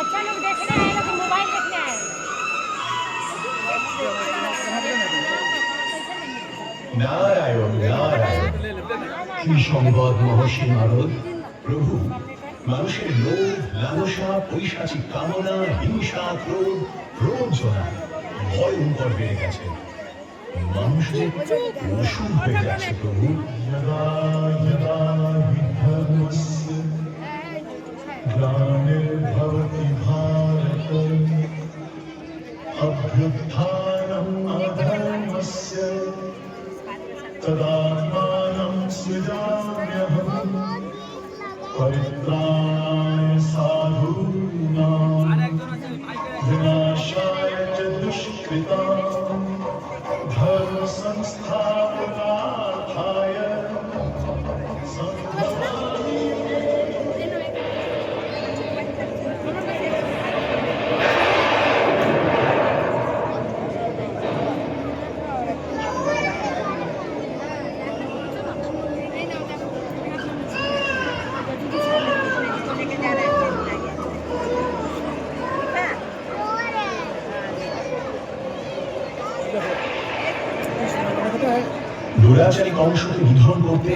बच्चा लोग देखने आए, लोग मोबाइल देखने आए। नारायण नारायण কি সংবাদ মহর্ষি নারদ। প্রভু, মানুষের লোভ, লালসা, পৈশাচিক কামনা, হিংসা, ক্রোধ, প্রবঞ্চনা ভয়ঙ্কর বেড়ে গেছে। মানুষ যে অসুর হয়ে যাচ্ছে প্রভু। গ্লানির্ভবতি ভারত অভ্যুত্থানম অধর্মস্য তদাত্মাनं সৃজাম্যহम् परित्राणाय साधूनां विनाशाय च दुष्कृतां धर्म संस्थापनार्थाय संभवामि। দুরাচারী কংসকে নিধন করতে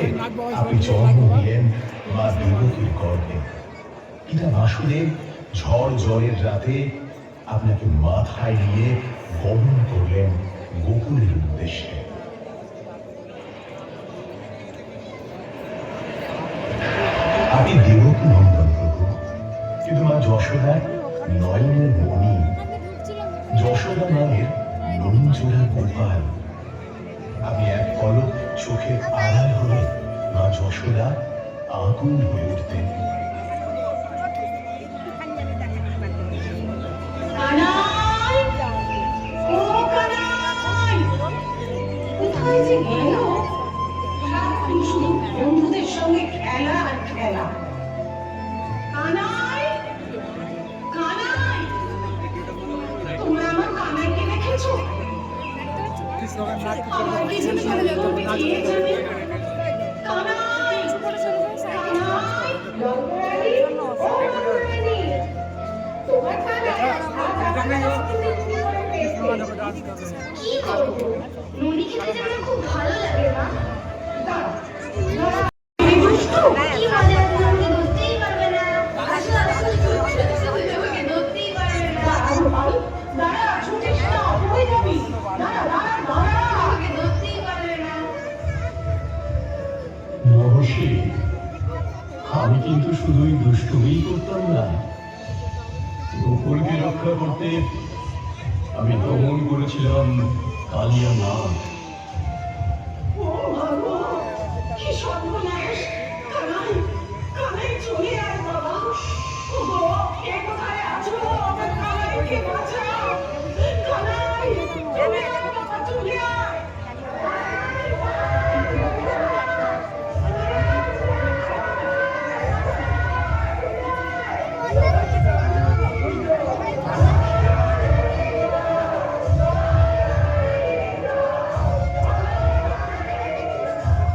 আপনি জন্ম দিলেন মা দেবকীর গর্ভে। পিতা বাসুদেব ঝড় জলের রাতে আপনাকে মাথায় নিয়ে গমন করলেন গোকুলের উদ্দেশ্যে। আপনি দেবকী নন্দন প্রভু, কিন্তু মা যশোদা নয়নের মণি, যশোদা মায়ের নয়নজোড়া গোপাল। আপনি এক পলক চোখের আড়াল হলে মা যশোদা আগুন হয়ে উঠতেন। কোথায় যে গেল? সারাদিন শুধু বন্ধুদের সঙ্গে খেলা আর খেলা। কানাই, কানাই, তোমরা আমার কানাইকে দেখেছো? আমার পিছনে চলে যাও, তুমি এগিয়ে যাবে। কানাই, কানাই, রঙ্গরানী, ও রঙ্গরানী, তোমার কানাই কি করবো? নুনি খেতে যেন খুব ভালো লাগে মা। কি মজা, তুমি ধরতেই পারবে না। আসো আসো, তোমাকে ধরতেই পারবে না। দাঁড়া, ছুটিস না, পড়ে যাবি। দাঁড়া দাঁড়া দাঁড়া, তোমাকে ধরতেই পারবে না। মহর্ষি, আমি কিন্তু শুধুই দুষ্টুমিই করতাম না। গোকুলকে রক্ষা করতে আমি গমন করেছিলাম কালিয়া নাগ। ও বাবা, কি সর্বনাশ! কানাই, কানাই চলে আয় বাবা। ওগো, কে কোথায় আছো? আমার কানাইকে বাঁচাও। কানাই, চলে আয় বাবা, চলে আয়।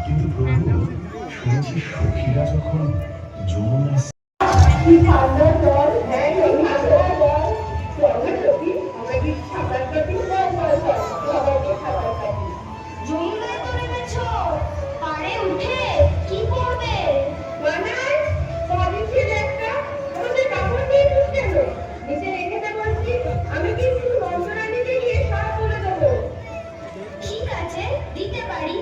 কিন্তু প্রভু, শুনেছি সখীরা যখন যমুনা যমুনায় তো নেমেছো, পাড়ে উঠে কি করবে? কানাই, কদিন ছেলে একটা, আমাদের কাপড় দিয়ে কেন? নিচে রেখে দে বলছি, আমি কিন্তু রঙ্গরানীকে গিয়ে সব বলে দেবো। ঠিক আছে, দিতে পারি,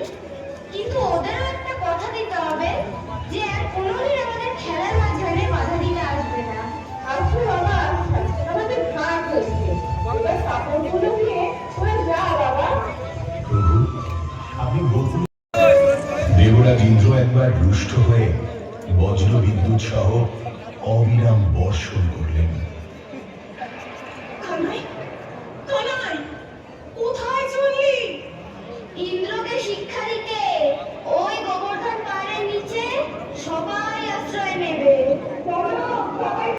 কিন্তু ওদেরও একটা কথা দিতে হবে যে আর কোনোদিন আমাদের খেলার মাঝখানে বাধা দিতে আসবে না। আসো বাবা, আমাদের ভাগ হয়েছে, এবার কাপড়গুলো নিয়ে ওরা যা বাবা। প্রভু, আপনি গোকুল দেবরাজ ইন্দ্র একবার রুষ্ট হয়ে বজ্র বিদ্যুৎ সহ অবিরাম বর্ষণ করলেন। কানাই, কানাই, কোথায় চললি? ইন্দ্রকে শিক্ষা দিতে ওই গোবর্ধন পাহাড়ের নিচে সবাই আশ্রয় নেবে। চলো, সবাই।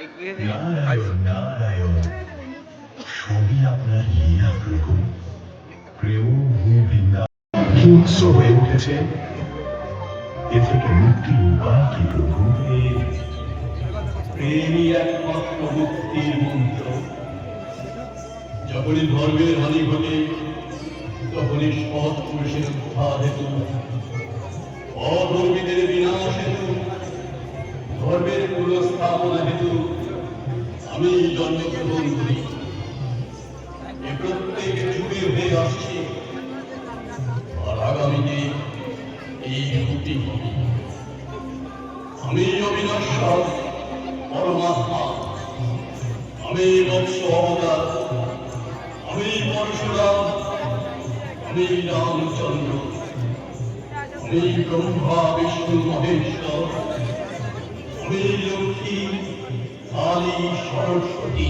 নারায়ণ নারায়ণ, সবই আপনার লীলা প্রভু। প্রেম হিংস্র হয়ে উঠেছে, এ থেকে মুক্তির উপায় কি প্রভু? প্রেমই একমাত্র মুক্তির মন্ত্র। যখনই ধর্মের হানি ঘটে, তখনই সৎ পুরুষের উদ্ধার হেতু, অধর্মীদের বিনাশ হেতু, ধর্মের পুনঃস্থাপনা হেতু আমি জন্মগ্রহণ করি। এ প্রত্যেক যুগে হয়ে আসছে, আর আগামীতে এই মুক্তি হবে। আমি অবিনশ্বর পরমাত্মা, আমি বৎস অবতার, আমি পরশুরাম, আমি রামচন্দ্র, আমি ব্রহ্মা বিষ্ণু মহেশ্বর, আমি লক্ষ্মী কালী সরস্বতী।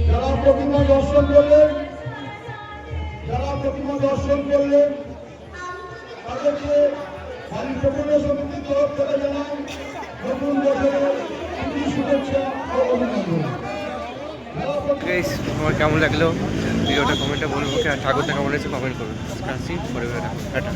যারা প্রতিমা দর্শন করলেন, তাদেরকে বাড়ির প্রতিমা সমিতির তরফ থেকে জানাই নতুন বছরের শুভেচ্ছা ও অভিনন্দন। গাইস, আমার কেমন লাগলো ভিডিওটা কমেন্টে বলবো, আর ঠাকুরটা কেমন হয়েছে কমেন্ট করুন। আসছি পরে টাটা।